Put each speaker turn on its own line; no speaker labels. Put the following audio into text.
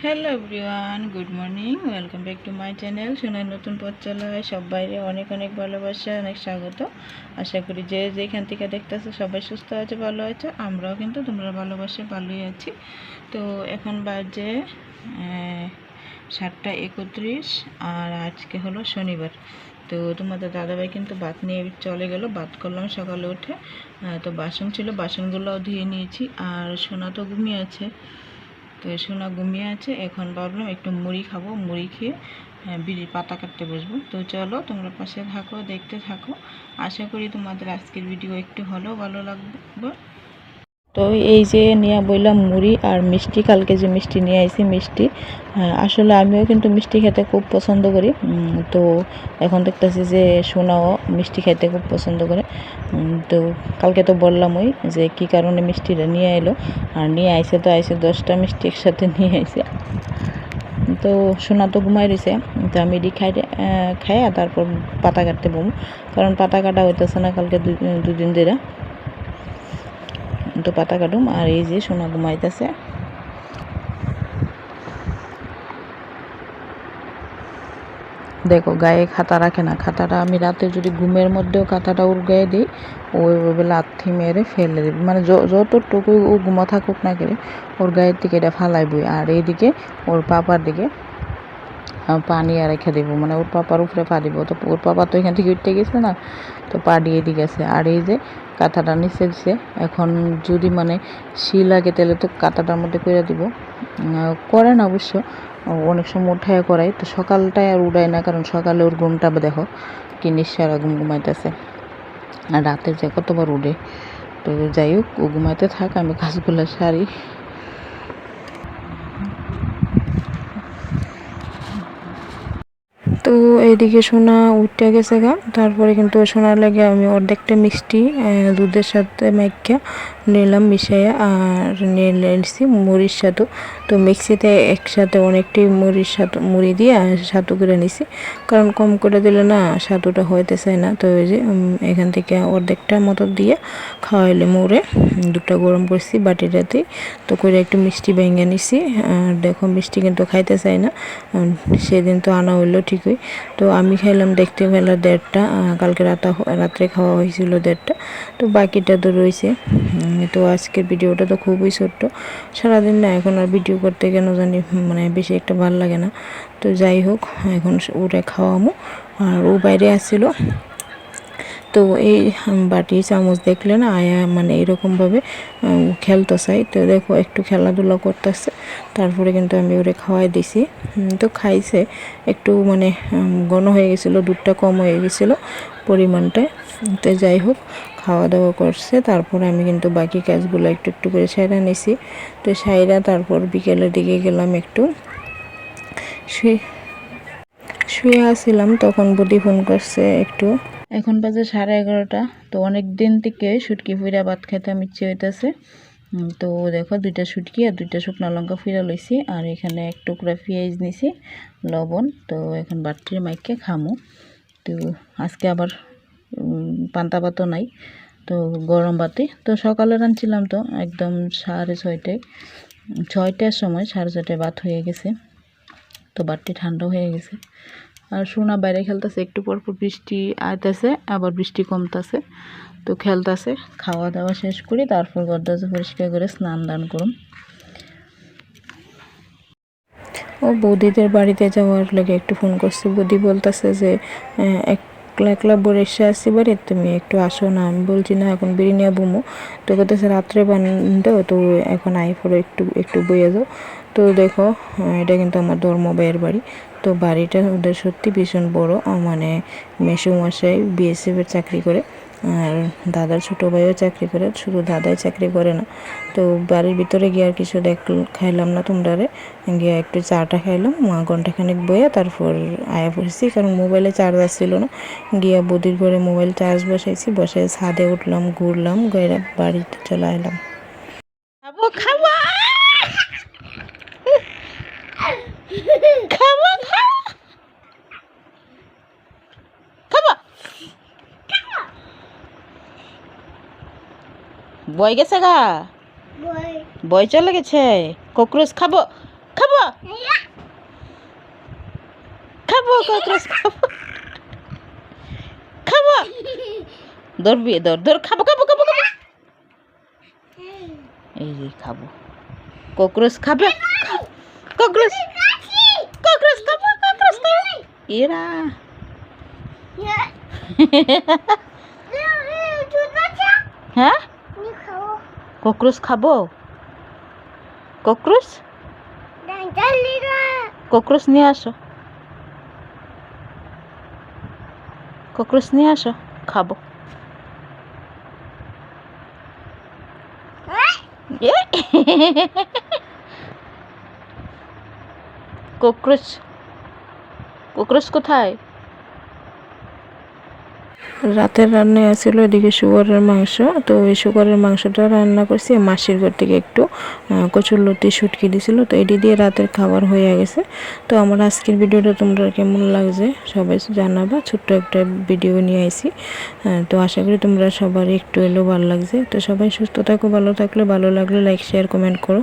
Hello everyone, good morning. Welcome back to my channel সোনার নতুন পথ চলায়। সবাইরে অনেক অনেক ভালোবাসা, অনেক স্বাগত। আশা করি যে যেখান থেকে দেখতেছো সবাই সুস্থ আছে, ভালো আছে। আমরাও কিন্তু তোমরা ভালোবাসে ভালোই আছি। তো এখন বাজে 7:31 আর আজকে হলো শনিবার। তো তোমাদের দাদাভাই কিন্তু ভাত নিয়ে চলে গেল। ভাত করলাম সকালে উঠে। তো বাসন ছিল, বাসনগুলোও ধুয়ে নিয়েছি। আর সোনা তো ঘুমিয়ে আছে। তো সোনা ঘুমিয়ে আছে। এখন ভাবলাম একটু মুড়ি খাবো, মুড়ি খেয়ে বিড়ির পাতা কাটতে বসবো। তো চলো তোমরা পাশে থাকো, দেখতে থাকো। আশা করি তোমাদের আজকের ভিডিও একটু হলেও ভালো লাগবে। তো এই যে নিয়ে বললাম মুড়ি আর মিষ্টি। কালকে যে মিষ্টি নিয়ে আইছি মিষ্টি, আসলে আমিও কিন্তু মিষ্টি খেতে খুব পছন্দ করি। তো এখন দেখতেছি যে সোনাও মিষ্টি খেতে খুব পছন্দ করে। তো কালকে তো বললাম ওই যে কী কারণে মিষ্টিটা নিয়ে এলো। আর নিয়ে আইসে তো আইসে 10টা মিষ্টি একসাথে নিয়ে আইসে। তো সোনা তো ঘুমাই রয়েছে। তো আমি এটি খাইয়া তারপর পাতা কাটতে বমু, কারণ পাতা কাটা হইতেছে না কালকে দুদিন ধরে। তো পাতা কাটুম। আর এই যে সোনা ঘুমাইতেছে। দেখো গায়ে খাতা রাখে না। খাতাটা আমি রাতে যদি ঘুমের মধ্যেও খাতাটা ওর গায়ে দিই, ওইভাবে লাথি মেরে ফেলে দেবে। মানে যতটুকুই ও ঘুমা থাকুক না করে ওর গায়ের থেকে এটা ফালাইবই। আর এইদিকে ওর পাপার দিকে পানি আর রেখে দেবো, মানে ওর পাপার উপরে পা দিব। তো ওর পাপা তো এখান থেকে উঠতে গেছে না, তো পা দিয়ে দিয়ে গেছে। আর এই যে কাঁথাটা নিচে দিছে। এখন যদি মানে শি লাগে তাহলে তো কাঁথাটার মধ্যে করে দিব। করে না অবশ্য, অনেক সময় উঠায় করাই। তো সকালটায় আর উড়ায় না, কারণ সকালে ওর ঘুমটা দেখো কি নিঃসারা ঘুমাইতেছে। আর রাতে যে কতবার উঠে। তো যাই হোক, ও ঘুমাইতে থাক, আমি কাজগুলো সারি। তো এইদিকে সোনা উঠতে গেছে গা। তারপরে কিন্তু সোনার লাগে আমি অর্ধেকটা মিষ্টি দুধের সাথে মাইখা নিলাম মিশাইয়া, আর নিয়ে নিয়েছি মুড়ির সাথে। তো মিক্সিতে একসাথে অনেকটাই মুড়ি দিয়ে সাথে করে নিছি, কারণ কম করে দিলে না সাথুটা হইতে চায় না। তো ওই যে এখান থেকে অর্ধেকটা মতো দিয়ে খাওয়াইলে মুড়ে দুধটা গরম করছি বাটিটাতে। তো করে একটু মিষ্টি ভেঙে নিছি। আর দেখো মিষ্টি কিন্তু খাইতে চায় না। সেদিন তো আনা হইলো ঠিকই। তো আমি খাইলাম দেখতে বেলা 1:30। কালকে রাত্রে খাওয়া হয়েছিল 1:30। তো বাকিটা তো রয়েছে। তো আজকের ভিডিওটা তো খুবই ছোট্ট। সারাদিন না এখন আর ভিডিও করতে কেন জানি মানে বেশি একটা ভালো লাগে না। তো যাই হোক, এখন ওটা খাওয়ামো। আর ও বাইরে আসছিল। তো এই বাটি চামচ দেখলে না আয়া মানে এরকমভাবে খেলতে চাই। তো দেখো একটু খেলাধুলা করতেছে। তারপরে কিন্তু আমি ওরে খাওয়াই দিছি। তো খাইছে। একটু মানে ঘন হয়ে গেছিলো, দুধটা কম হয়ে গেছিলো পরিমাণটায়। তো যাই হোক, খাওয়া দাওয়া করছে। তারপর আমি কিন্তু বাকি কাজগুলো একটু একটু করে সাইরা নিছি। তো সাইরা তারপর বিকেলের দিকে গেলাম একটু শুয়ে আসছিলাম, তখন বুদ্ধি ফোন করছে একটু। এখন বাজে 11:30। তো অনেক দিন থেকে শুটকি ফুইরা ভাত খেতাম ইচ্ছে হইতেছে। তো দেখো 2টা শুটকি আর 2টা শুকনো লঙ্কা ফুইরা লইছি। আর এখানে এক টুকরা পেঁয়াজ নিছি, লবণ। তো এখন বাটির মাইকে খামু। তো আজকে আবার পান্তা ভাতও নাই, তো গরম ভাতে। তো সকালে রাঁধছিলাম তো একদম 6:30, 6টার সময় 6:30 ভাত হয়ে গেছে। তো বাটি ঠান্ডা হয়ে গেছে। আর সোনা বাইরে খেলতেছে। একটু পরপর বৃষ্টি আইতেছে, আবার বৃষ্টি কমতেছে। তো খেলতেছে। খাওয়া দাওয়া শেষ করি, তারপর গদ্দাজা পরিষ্কার করে স্নান দান করুন। ও বৌদিদের বাড়িতে যাওয়ার লাগে একটু ফোন করছে। বৌদি বলতেছে যে একলা একলা বসে আসছি বাড়ি, তুমি একটু আসো না। আমি বলছি না, এখন বিরিয়ানি বুমো। তো বলতেছে রাত্রে বান্ধব, তো এখন আই পড়ো, একটু একটু বইয়ে যাও। তো দেখো, এটা কিন্তু আমার ধর্মবাইয়ের বাড়ি। তো বাড়িটা ওদের সত্যি ভীষণ বড়। মানে মেসোমশাই বিএসএফের চাকরি করে, আর দাদার ছোটো ভাইও চাকরি করে। শুধু দাদাই চাকরি করে না। তো বাড়ির ভিতরে গিয়ে আর কিছু খাইলাম না তোমরারে। গিয়ে একটু চাটা খাইলাম, ঘন্টাখানেক বইয়া তারপর আয়া পড়েছি, কারণ মোবাইলে চার্জ আসছিল না। গিয়া বদির ঘরে মোবাইল চার্জ বসাইছি, বসাই ছাদে উঠলাম, ঘুরলাম, গিয়ে বাড়িতে চলে এলাম। খাবো খাবো খাবো খাবো। বই গেছে গা, বই চলে গেছে। ককরোচ খাবো।
খাবো খাবো ককরোচ খাবো খাবো ধরবি ধর খাবো খাবো খাবো খাবো এই যে খাবো ককরোচ খাবে ককরোচ ককরোচ খাবো ককরোচ খাবো এরা হ্যাঁ ককরোচ খাবো ককরোচ ককরোচ নিয়ে আসো ককরোচ নিয়ে আসো খাবো ককরোচ ককরোচ কোথায়
রাতের রান্নায় আছিল এদিকে শুকরের মাংস। তো ওই শুকরের মাংসটা রান্না করছি মাসির ঘর থেকে একটু কচুরলতি শুটকি দিছিল, তো এটি দিয়ে রাতের খাবার হয়ে গেছে। তো আমার আজকের ভিডিওটা তোমরা কেমন লাগছে সবাই জানাবা। ছোট্ট একটা ভিডিও নিয়ে আইছি, তো আশা করি তোমরা সবার একটু এলেও ভালো লাগছে। তো সবাই সুস্থ থাকো, ভালো থাকলে, ভালো লাগলে লাইক শেয়ার কমেন্ট করো।